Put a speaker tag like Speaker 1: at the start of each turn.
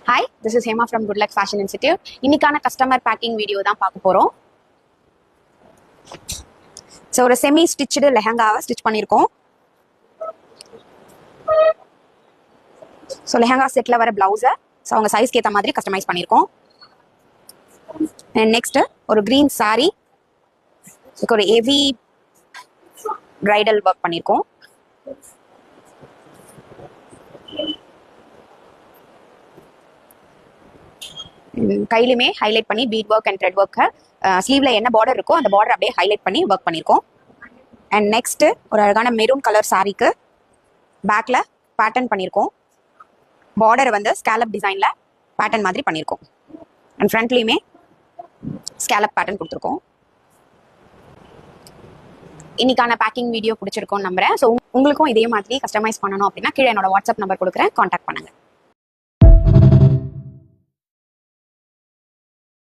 Speaker 1: Hi, this is Hema from Good Luck Fashion Institute. இன்னைக்கான customer packing video தான் பார்க்க போறோம். ஸோ ஒரு செமி ஸ்டிச்சு லெஹங்காவை ஸ்டிச் பண்ணியிருக்கோம். ஸோ லெஹங்கா செட்டில் வர பிளவுஸை ஸோ அவங்க சைஸ்க்கு ஏற்ற மாதிரி கஸ்டமைஸ் பண்ணியிருக்கோம். அண்ட் நெக்ஸ்ட் ஒரு கிரீன் சாரி, ஒரு ஹெவி பிரைடல் ஒர்க் பண்ணியிருக்கோம். கையிலுமே ஹைலைட் பண்ணி பீட் ஒர்க் அண்ட் த்ரெட் ஒர்க்கை ஸ்லீவ்ல என்ன பார்டர் இருக்கோ அந்த பார்டர் அப்படியே ஹைலைட் பண்ணி ஒர்க் பண்ணியிருக்கோம். அண்ட் நெக்ஸ்ட் ஒரு அழகான மெரூன் கலர் சாரிக்கு பேக்ல பேட்டர்ன் பண்ணியிருக்கோம். பார்டரை வந்து ஸ்கேலப் டிசைன்ல பேட்டர்ன் மாதிரி பண்ணியிருக்கோம். அண்ட் ஃப்ரண்ட்லையுமே ஸ்கேலப் பேட்டர்ன் கொடுத்துருக்கோம். இன்னைக்கான பேக்கிங் வீடியோ பிடிச்சிருக்கோன்னு நம்புறேன். ஸோ உங்களுக்கும் இதே மாதிரி கஸ்டமைஸ் பண்ணணும் அப்படின்னா கீழே என்னோட வாட்ஸ்அப் நம்பர் கொடுக்குறேன், கான்டாக்ட் பண்ணுங்க.